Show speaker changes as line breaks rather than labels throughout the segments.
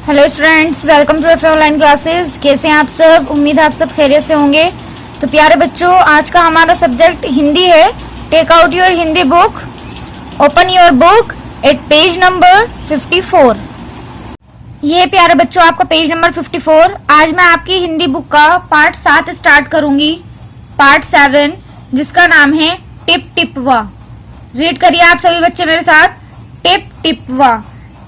Hello students, welcome to FA online classes. कैसे हैं आप सब? उम्मीद है आप सब खैरियत से होंगे। तो प्यारे बच्चों, आज का हमारा सब्जेक्ट हिंदी है। Take out your Hindi book, open your book at page number 54। ये प्यारे बच्चों आपका पेज नंबर 54। आज मैं आपकी हिंदी बुक का पार्ट 7 स्टार्ट करूंगी, पार्ट 7, जिसका नाम है टिप टिप वा। रीड करिए आप सभी बच्चे मेरे साथ। टिप टिप वा।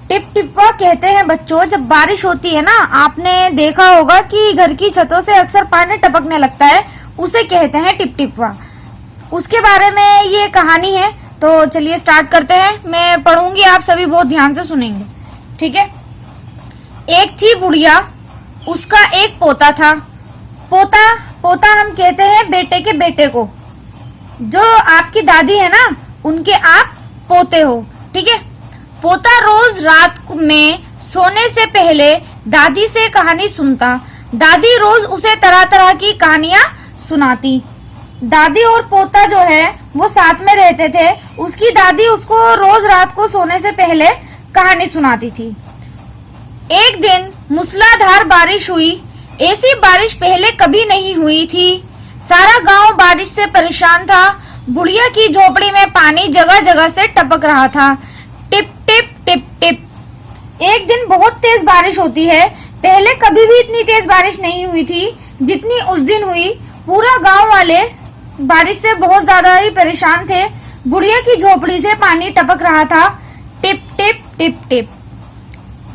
टिप टिपवा कहते हैं बच्चों, जब बारिश होती है ना, आपने देखा होगा कि घर की छतों से अक्सर पानी टपकने लगता है, उसे कहते हैं टिप टिपवा। उसके बारे में ये कहानी है। तो चलिए स्टार्ट करते हैं। मैं पढ़ूंगी, आप सभी बहुत ध्यान से सुनेंगे, ठीक है। एक थी बुढ़िया, उसका एक पोता था। पोता पोता हम कहते हैं बेटे के बेटे को। जो आपकी दादी है ना, उनके आप पोते हो, ठीक है। पोता रोज रात में सोने से पहले दादी से कहानी सुनता। दादी रोज उसे तरह तरह की कहानियां सुनाती। दादी और पोता जो है वो साथ में रहते थे। उसकी दादी उसको रोज रात को सोने से पहले कहानी सुनाती थी। एक दिन मूसलाधार बारिश हुई। ऐसी बारिश पहले कभी नहीं हुई थी। सारा गांव बारिश से परेशान था। बुढ़िया की झोपड़ी में पानी जगह जगह से टपक रहा था। Tip tip tip tip. एक दिन बहुत तेज बारिश होती है। पहले कभी भी इतनी तेज बारिश नहीं हुई थी जितनी उस दिन हुई। पूरा गांव वाले बारिश से बहुत ज्यादा ही परेशान थे। बुढ़िया की झोपड़ी से पानी टपक रहा था, टिप टिप टिप टिप।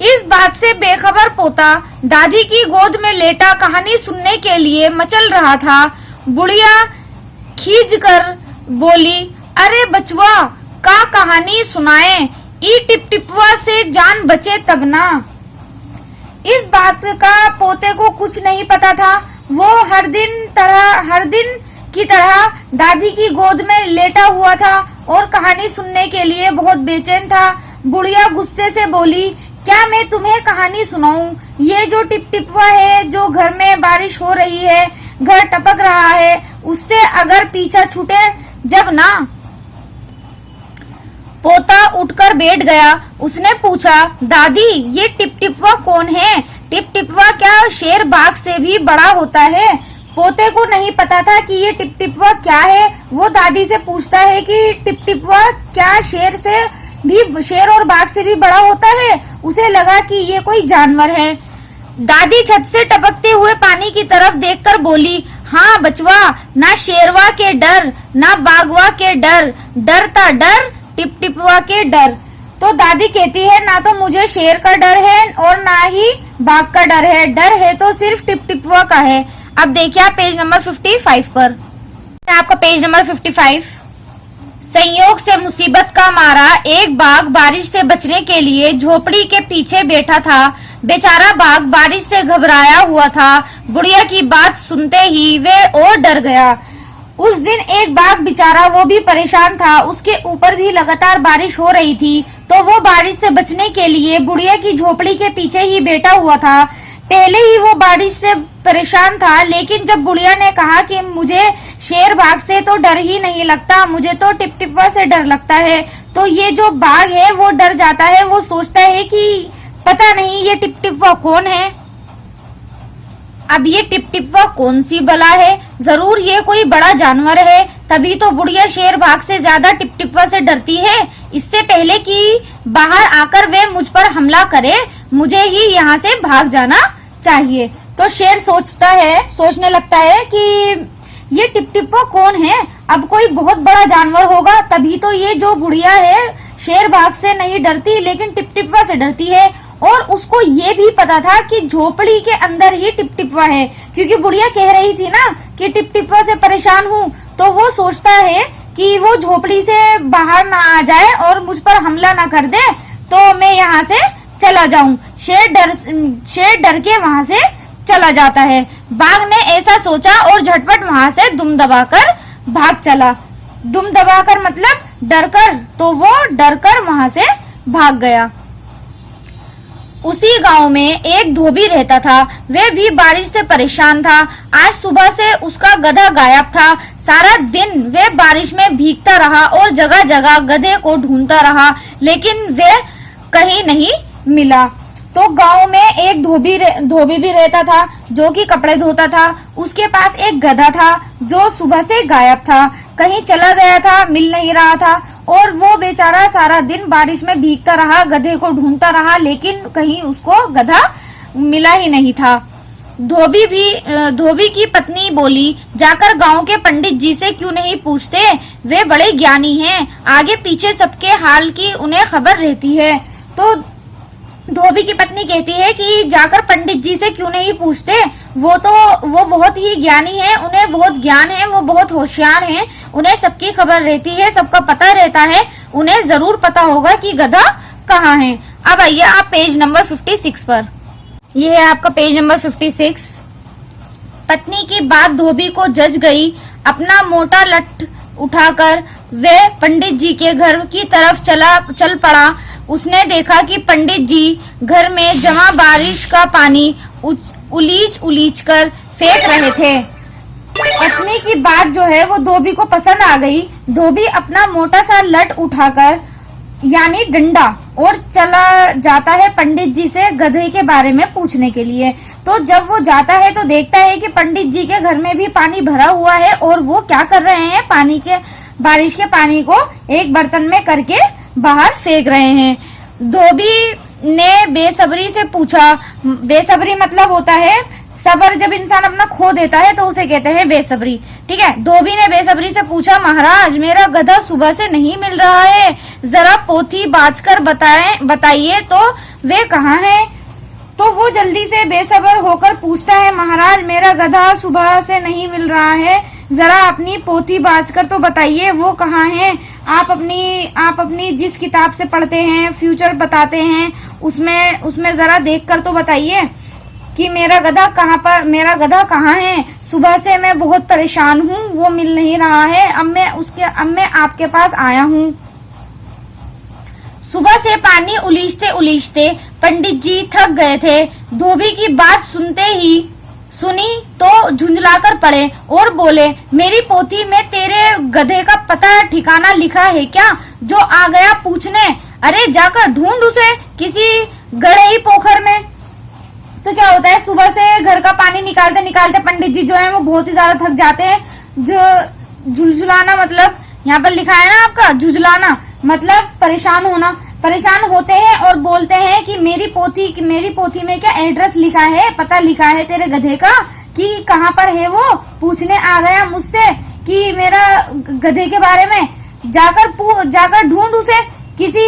इस बात से बेखबर पोता दादी की गोद में लेटा कहानी सुनने के लिए मचल रहा था। बुढ़िया खींच कर बोली, अरे बचवा, का कहानी सुनाए, ई टिप टिपवा से जान बचे तब ना। इस बात का पोते को कुछ नहीं पता था। वो हर दिन की तरह दादी की गोद में लेटा हुआ था और कहानी सुनने के लिए बहुत बेचैन था। बुढ़िया गुस्से से बोली, क्या मैं तुम्हें कहानी सुनाऊं? ये जो टिप टिपवा है, जो घर में बारिश हो रही है, घर टपक रहा है, उससे अगर पीछा छूटे जब ना। पोता उठकर बैठ गया। उसने पूछा, दादी, ये टिप टिपवा कौन है? टिप टिपवा क्या शेर बाघ से भी बड़ा होता है? पोते को नहीं पता था कि ये टिप टिपवा क्या है। वो दादी से पूछता है कि टिप टिपवा क्या शेर और बाघ से भी बड़ा होता है? उसे लगा कि ये कोई जानवर है। दादी छत से टपकते हुए पानी की तरफ देखकर बोली, हाँ बचवा, ना शेरवा के डर, ना बाघवा के डर, डरता डर टिप टिपवा के डर। तो दादी कहती है, ना तो मुझे शेर का डर है और ना ही बाघ का डर है। डर है तो सिर्फ टिप टिपवा का है। अब देखिए आप पेज नंबर 55 पर। आपका पेज नंबर 55। संयोग से मुसीबत का मारा एक बाघ बारिश से बचने के लिए झोपड़ी के पीछे बैठा था। बेचारा बाघ बारिश से घबराया हुआ था। बुढ़िया की बात सुनते ही वे और डर गया। उस दिन एक बाघ बेचारा, वो भी परेशान था। उसके ऊपर भी लगातार बारिश हो रही थी, तो वो बारिश से बचने के लिए बुढ़िया की झोपड़ी के पीछे ही बैठा हुआ था। पहले ही वो बारिश से परेशान था, लेकिन जब बुढ़िया ने कहा कि मुझे शेर बाघ से तो डर ही नहीं लगता, मुझे तो टिप टिपवा से डर लगता है, तो ये जो बाघ है वो डर जाता है। वो सोचता है कि पता नहीं ये टिप टिपवा कौन है। अब ये टिप टिपवा कौन सी बला है? जरूर ये कोई बड़ा जानवर है, तभी तो बुढ़िया शेर बाघ से ज्यादा टिप टिपवा से डरती है। इससे पहले कि बाहर आकर वे मुझ पर हमला करे, मुझे ही यहाँ से भाग जाना चाहिए। तो शेर सोचने लगता है कि ये टिप टिपवा कौन है? अब कोई बहुत बड़ा जानवर होगा, तभी तो ये जो बुढ़िया है शेर बाघ से नहीं डरती, लेकिन टिप टिपवा से डरती है। और उसको ये भी पता था कि झोपड़ी के अंदर ही टिप टिपवा है, क्योंकि बुढ़िया कह रही थी ना कि टिप टिपवा से परेशान हूँ। तो वो सोचता है कि वो झोपड़ी से बाहर ना आ जाए और मुझ पर हमला ना कर दे, तो मैं यहाँ से चला जाऊं। शेर डर के वहाँ से चला जाता है। बाघ ने ऐसा सोचा और झटपट वहाँ से दुम दबाकर भाग चला। दुम दबाकर मतलब डरकर, तो वो डरकर वहाँ से भाग गया। उसी गांव में एक धोबी रहता था। वह भी बारिश से परेशान था। आज सुबह से उसका गधा गायब था। सारा दिन वह बारिश में भीगता रहा और जगह जगह गधे को ढूंढता रहा, लेकिन वह कहीं नहीं मिला। तो गांव में एक धोबी भी रहता था जो कि कपड़े धोता था। उसके पास एक गधा था जो सुबह से गायब था, कहीं चला गया था, मिल नहीं रहा था। और वो बेचारा सारा दिन बारिश में भीगता रहा, गधे को ढूंढता रहा, लेकिन कहीं उसको गधा मिला ही नहीं था। धोबी की पत्नी बोली, जाकर गांव के पंडित जी से क्यों नहीं पूछते, वे बड़े ज्ञानी हैं, आगे पीछे सबके हाल की उन्हें खबर रहती है। तो धोबी की पत्नी कहती है कि जाकर पंडित जी से क्यों नहीं पूछते, वो बहुत ही ज्ञानी हैं, उन्हें बहुत ज्ञान है, वो बहुत होशियार हैं, उन्हें सबकी खबर रहती है, सबका पता रहता है, उन्हें जरूर पता होगा कि गधा कहाँ है। अब आइए आप पेज नंबर 56 पर। ये है आपका पेज नंबर 56। पत्नी की बात धोबी को जच गई। अपना मोटा लठ उठाकर वे पंडित जी के घर की तरफ चल पड़ा। उसने देखा कि पंडित जी घर में जमा बारिश का पानी उलीच कर फेंक रहे थे। पत्नी की बात जो है वो धोबी को पसंद आ गई। धोबी अपना मोटा सा लठ उठाकर यानी डंडा और चला जाता है पंडित जी से गधे के बारे में पूछने के लिए। तो जब वो जाता है तो देखता है कि पंडित जी के घर में भी पानी भरा हुआ है और वो क्या कर रहे हैं, बारिश के पानी को एक बर्तन में करके बाहर फेंक रहे हैं। धोबी ने बेसब्री से पूछा, बेसब्री मतलब होता है सब्र, जब इंसान अपना खो देता है तो उसे कहते हैं बेसब्री, ठीक है। धोबी ने बेसब्री से पूछा, महाराज मेरा गधा सुबह से नहीं मिल रहा है, जरा पोथी बाजकर बताइए तो वे कहाँ हैं। तो वो जल्दी से बेसब्र होकर पूछता है, महाराज मेरा गधा सुबह से नहीं मिल रहा है, जरा अपनी पोथी बाजकर तो बताइए वो कहाँ है। आप अपनी जिस किताब से पढ़ते हैं, फ्यूचर बताते हैं, उसमें जरा देखकर तो बताइए कि मेरा गधा कहाँ है। सुबह से मैं बहुत परेशान हूँ, वो मिल नहीं रहा है, अब मैं आपके पास आया हूँ। सुबह से पानी उलीचते पंडित जी थक गए थे। धोबी की बात सुनी तो झुंझलाकर पड़े और बोले, मेरी पोथी में तेरे गधे का पता ठिकाना लिखा है क्या, जो आ गया पूछने? अरे जाकर ढूंढ उसे किसी गड़े पोखर में। तो क्या होता है, सुबह से घर का पानी निकालते पंडित जी जो है वो बहुत ही ज्यादा थक जाते हैं। जो झुलझुलाना मतलब यहाँ पर लिखा है ना आपका, झुझलाना मतलब परेशान होना। परेशान होते हैं और बोलते हैं कि मेरी पोथी में क्या एड्रेस लिखा है, पता लिखा है तेरे गधे का कि कहाँ पर है, वो पूछने आ गया मुझसे कि मेरा गधे के बारे में। जाकर ढूंढ उसे किसी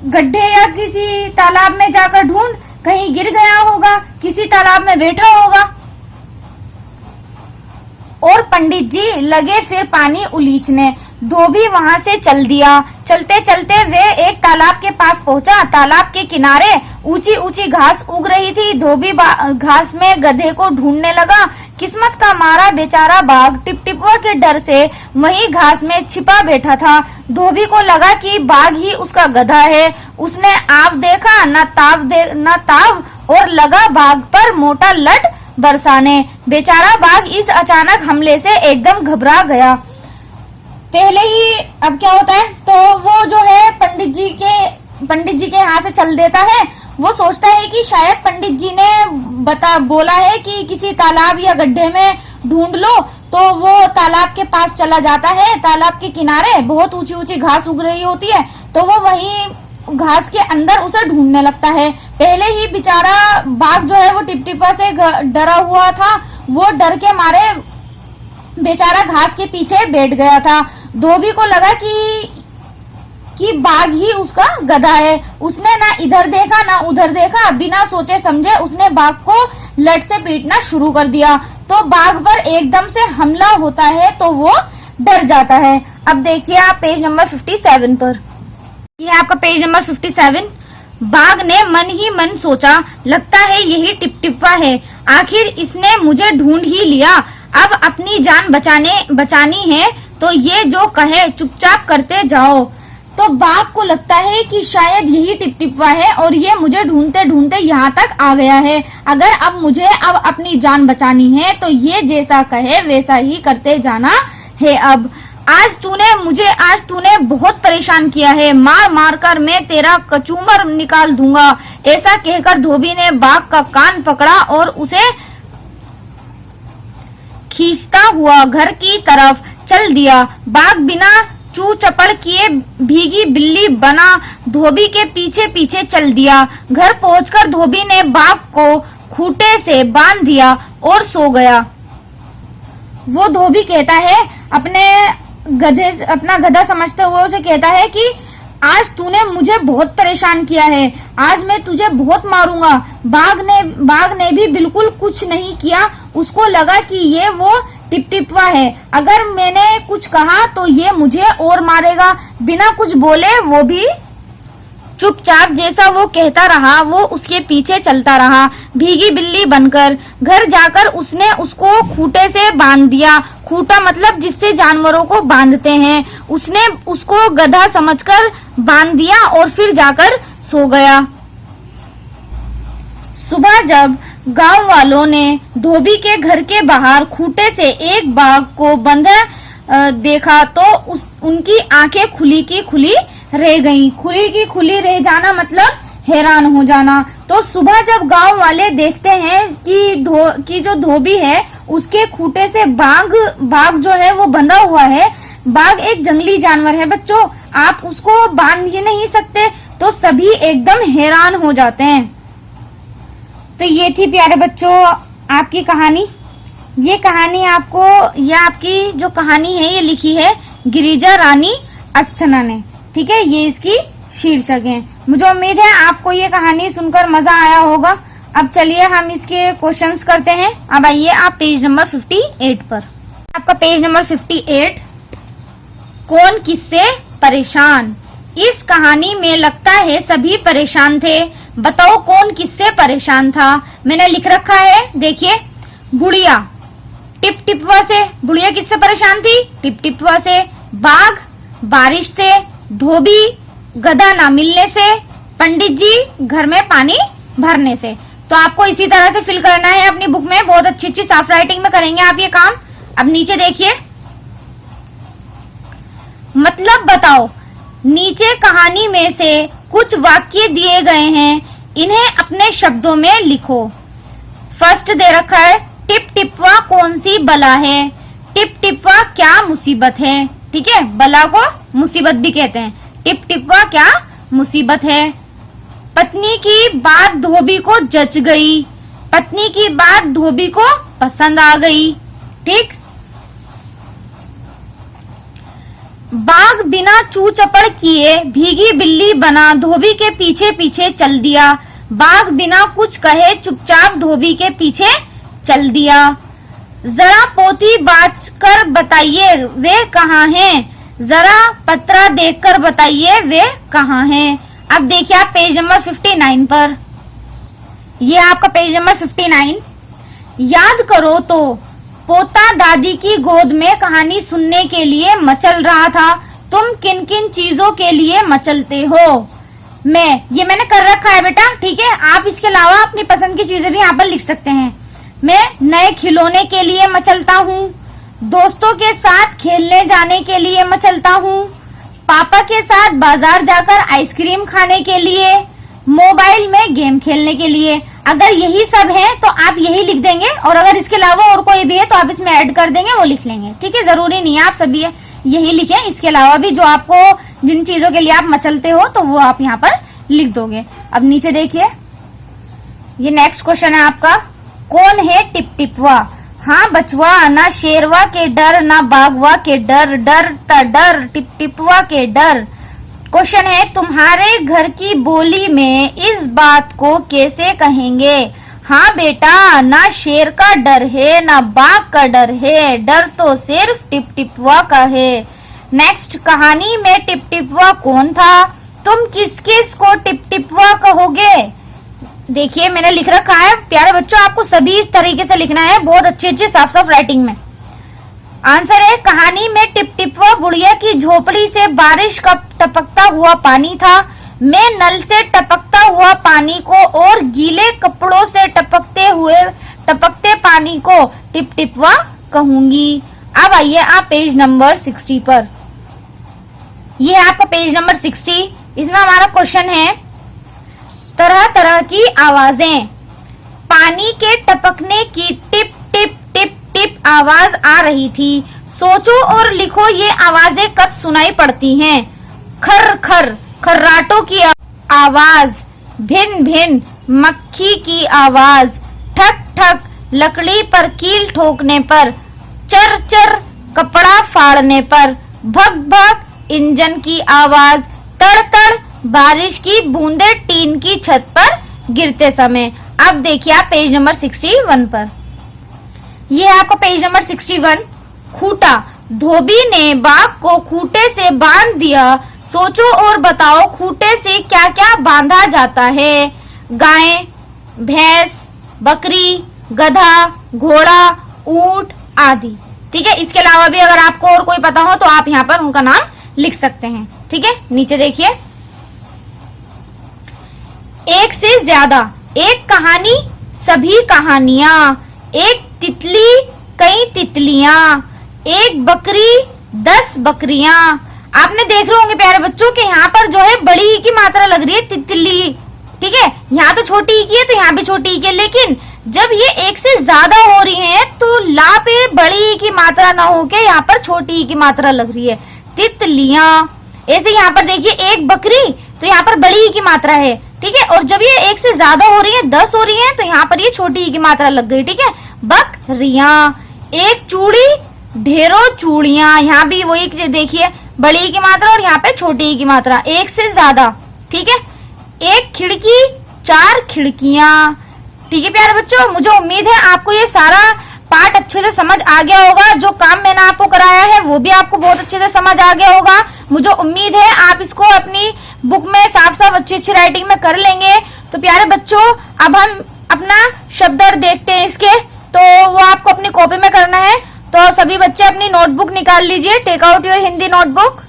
गड्ढे या किसी तालाब में जाकर ढूंढ, कहीं गिर गया होगा, किसी तालाब में बैठा होगा। और पंडित जी लगे फिर पानी उलीचने। धोबी वहां से चल दिया। चलते चलते वे एक तालाब के पास पहुंचा। तालाब के किनारे ऊंची ऊंची घास उग रही थी। धोबी घास में गधे को ढूंढने लगा। किस्मत का मारा बेचारा बाघ टिपटिपुआ के डर से वही घास में छिपा बैठा था। धोबी को लगा कि बाघ ही उसका गधा है। उसने आव देखा न ताव और लगा बाघ पर मोटा लठ बरसाने। बेचारा बाघ इस अचानक हमले से एकदम घबरा गया। पहले ही अब क्या होता है, तो वो जो है पंडित जी के यहाँ से चल देता है। वो सोचता है कि शायद पंडित जी ने बोला है कि किसी तालाब या गड्ढे में ढूंढ लो, तो वो तालाब के पास चला जाता है। तालाब के किनारे बहुत ऊंची ऊंची घास उग रही होती है, तो वो वहीं घास के अंदर उसे ढूंढने लगता है। पहले ही बेचारा बाघ जो है वो टिपटिपा से डरा हुआ था। वो डर के मारे बेचारा घास के पीछे बैठ गया था। धोबी को लगा कि बाघ ही उसका गधा है। उसने ना इधर देखा ना उधर देखा, बिना सोचे समझे उसने बाघ को लठ से पीटना शुरू कर दिया। तो बाघ पर एकदम से हमला होता है तो वो डर जाता है। अब देखिए आप पेज नंबर 57 पर। यह है आपका पेज नंबर 57। बाघ ने मन ही मन सोचा, लगता है यही टिपटिपा है, आखिर इसने मुझे ढूंढ ही लिया। अब अपनी जान बचानी है तो ये जो कहे चुपचाप करते जाओ। तो बाघ को लगता है कि शायद यही टिपटिपा है और ये मुझे ढूंढते ढूंढते यहाँ तक आ गया है। अगर अब मुझे अपनी जान बचानी है तो ये जैसा कहे वैसा ही करते जाना है। अब आज तूने बहुत परेशान किया है, मार मार कर मैं तेरा कचूमर निकाल दूंगा। ऐसा कहकर धोबी ने बाघ का कान पकड़ा और उसे खींचता हुआ घर की तरफ चल दिया। बाघ बिना चू चपड़ किए भीगी बिल्ली बना धोबी के पीछे पीछे चल दिया। घर पहुंचकर धोबी ने बाघ को खूंटे से बांध दिया और सो गया। वो धोबी कहता है अपना गधा समझते हुए उसे कहता है कि आज तूने मुझे बहुत परेशान किया है, आज मैं तुझे बहुत मारूंगा। बाघ ने भी बिल्कुल कुछ नहीं किया। उसको लगा कि ये वो टिपटिपवा है, अगर मैंने कुछ कहा तो ये मुझे और मारेगा। बिना कुछ बोले वो भी चुपचाप जैसा वो कहता रहा वो उसके पीछे चलता रहा, भीगी बिल्ली बनकर। घर जाकर उसने उसको खूंटे से बांध दिया। खूंटा मतलब जिससे जानवरों को बांधते हैं। उसने उसको गधा समझकर बांध दिया और फिर जाकर सो गया। सुबह जब गांव वालों ने धोबी के घर के बाहर खूंटे से एक बाघ को बंधा देखा तो उनकी आंखें खुली की खुली रह गईं। खुली की खुली रह जाना मतलब हैरान हो जाना। तो सुबह जब गांव वाले देखते हैं कि जो धोबी है उसके खूंटे से बाघ जो है वो बंधा हुआ है। बाघ एक जंगली जानवर है बच्चों, आप उसको बांध ही नहीं सकते। तो सभी एकदम हैरान हो जाते हैं। तो ये थी प्यारे बच्चों आपकी कहानी। ये कहानी आपकी जो कहानी है ये लिखी है गिरिजा रानी अस्थना ने, ठीक है। ये इसकी शीर्षक है। मुझे उम्मीद है आपको ये कहानी सुनकर मजा आया होगा। अब चलिए हम इसके क्वेश्चंस करते हैं। अब आइए आप पेज नंबर 58 पर। आपका पेज नंबर 58, कौन किससे परेशान। इस कहानी में लगता है सभी परेशान थे, बताओ कौन किससे परेशान था। मैंने लिख रखा है, देखिए। बुढ़िया टिप टिपवा से, बुढ़िया किससे परेशान थी, टिप टिपवा से। बाघ बारिश से, धोबी गधा ना मिलने से, पंडित जी घर में पानी भरने से। तो आपको इसी तरह से फिल करना है अपनी बुक में, बहुत अच्छी साफ राइटिंग में करेंगे आप ये काम। अब नीचे देखिए, मतलब बताओ। नीचे कहानी में से कुछ वाक्य दिए गए हैं, इन्हें अपने शब्दों में लिखो। फर्स्ट दे रखा है, टिप टिपवा कौन सी बला है। टिप टिपवा क्या मुसीबत है, ठीक है। बला को मुसीबत भी कहते हैं। टिप टिपवा क्या मुसीबत है। पत्नी की बात धोबी को जच गई, पत्नी की बात धोबी को पसंद आ गई, ठीक। बाघ बिना चू चपड़ किए भीगी बिल्ली बना धोबी के पीछे पीछे चल दिया। बाघ बिना कुछ कहे चुपचाप धोबी के पीछे चल दिया। जरा पोती बाज कर बताइए वे कहाँ हैं, जरा पत्रा देखकर बताइए वे कहाँ हैं। अब देखिए आप पेज नंबर 59 पर, ये आपका पेज नंबर 59। याद करो तो पोता दादी की गोद में कहानी सुनने के लिए मचल रहा था। तुम किन किन चीजों के लिए मचलते हो। मैंने कर रखा है बेटा, ठीक है। आप इसके अलावा अपनी पसंद की चीजें भी यहाँ पर लिख सकते हैं। मैं नए खिलौने के लिए मचलता हूँ, दोस्तों के साथ खेलने जाने के लिए मचलता हूँ, पापा के साथ बाजार जाकर आइसक्रीम खाने के लिए, मोबाइल में गेम खेलने के लिए। अगर यही सब है तो आप यही लिख देंगे, और अगर इसके अलावा और कोई भी है तो आप इसमें ऐड कर देंगे, वो लिख लेंगे, ठीक है। जरूरी नहीं है आप सभी यही लिखें, इसके अलावा भी जो आपको जिन चीजों के लिए आप मचलते हो तो वो आप यहाँ पर लिख दोगे। अब नीचे देखिए, ये नेक्स्ट क्वेश्चन है आपका, कौन है टिप टिपवा। हाँ बचवा, ना शेरवा के डर ना बाघवा के डर, डर ता डर टिप टिपवा के डर। क्वेश्चन है, तुम्हारे घर की बोली में इस बात को कैसे कहेंगे। हाँ बेटा, ना शेर का डर है ना बाघ का डर है, डर तो सिर्फ टिप टिपवा का है। नेक्स्ट, कहानी में टिप टिपवा कौन था, तुम किस किस को टिप टिपवा कहोगे। देखिए मैंने लिख रखा है प्यारे बच्चों, आपको सभी इस तरीके से लिखना है, बहुत अच्छे साफ साफ राइटिंग में। आंसर है, कहानी में टिप टिपवा बुढ़िया की झोपड़ी से बारिश का टपकता हुआ पानी था। मैं नल से टपकता हुआ पानी को और गीले कपड़ों से टपकते पानी को टिप टिपवा कहूंगी। अब आइए आप पेज नंबर 60 पर। ये है आपका पेज नंबर 60। इसमें हमारा क्वेश्चन है, तरह तरह की आवाजें। पानी के टपकने की टिप टिप टिप टिप आवाज आ रही थी। सोचो और लिखो ये आवाजें कब सुनाई पड़ती हैं। खर खर खर्राटों की आवाज, भिन भिन मक्खी की आवाज, ठक ठक लकड़ी पर कील ठोकने पर, चर चर कपड़ा फाड़ने पर, भग भग इंजन की आवाज, तड़ तड़ बारिश की बूंदे टीन की छत पर गिरते समय। अब देखिए आप पेज नंबर 61 पर। यह है आपका पेज नंबर 61। खूटा, धोबी ने बाघ को खूटे से बांध दिया। सोचो और बताओ खूटे से क्या क्या बांधा जाता है। गाय, भैंस, बकरी, गधा, घोड़ा, ऊंट आदि। ठीक है, इसके अलावा भी अगर आपको और कोई पता हो तो आप यहाँ पर उनका नाम लिख सकते हैं। ठीक है, नीचे देखिए, एक से ज्यादा, एक कहानी सभी कहानियां, एक तितली कई तितलियां, एक बकरी 10 बकरियां। आपने देख रहे होंगे प्यारे बच्चों के यहाँ पर जो है बड़ी ई की मात्रा लग रही है, तितली। ठीक है, यहाँ तो छोटी ई की है तो यहाँ भी छोटी ई की है, लेकिन जब ये एक से ज्यादा हो रही है तो ला पे बड़ी ई की मात्रा ना होके यहाँ पर छोटी ई की मात्रा लग रही है, तितलियां। ऐसे यहाँ पर देखिए, एक बकरी तो यहाँ पर बड़ी ई की मात्रा है। ठीक है, और जब ये एक से ज्यादा हो रही है, 10 हो रही है, तो यहाँ पर ये छोटी ई की मात्रा लग गई। ठीक है, बकरियां, एक चूड़ी ढेरों चूड़ियां, यहाँ भी वही देखिए, बड़ी ई की मात्रा और यहाँ पे छोटी ई की मात्रा, एक से ज्यादा। ठीक है, एक खिड़की 4 खिड़कियां। ठीक है प्यारे बच्चों, मुझे उम्मीद है आपको ये सारा पार्ट अच्छे से समझ आ गया होगा। जो काम मैंने आपको कराया है वो भी आपको बहुत अच्छे से समझ आ गया होगा। मुझे उम्मीद है आप इसको अपनी बुक में साफ साफ अच्छी अच्छी राइटिंग में कर लेंगे। तो प्यारे बच्चों, अब हम अपना शब्द अर्थ देखते हैं इसके, तो वो आपको अपनी कॉपी में करना है। तो सभी बच्चे अपनी नोटबुक निकाल लीजिए, take out your Hindi notebook.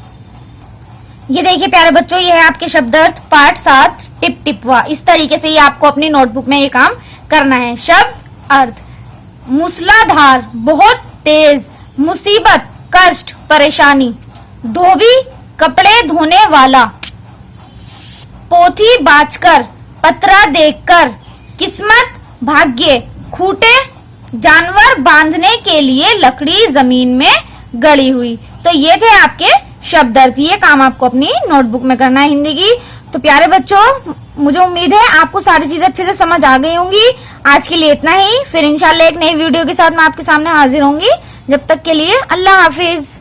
ये देखिए प्यारे बच्चों, ये है आपके शब्द अर्थ पार्ट 7 टिप टिपवा। इस तरीके से ये आपको अपनी नोटबुक में ये काम करना है। शब्द अर्थ, मूसलाधार बहुत तेज, मुसीबत कष्ट परेशानी, धोबी कपड़े धोने वाला, पोथी बाचकर पतरा देखकर, किस्मत भाग्य, खूटे जानवर बांधने के लिए लकड़ी जमीन में गड़ी हुई। तो ये थे आपके शब्द अर्थ। ये काम आपको अपनी नोटबुक में करना है हिंदी की। तो प्यारे बच्चों, मुझे उम्मीद है आपको सारी चीजें अच्छे से समझ आ गई होंगी। आज के लिए इतना ही, फिर इंशाल्लाह एक नई वीडियो के साथ मैं आपके सामने हाजिर होंगी। जब तक के लिए अल्लाह हाफिज।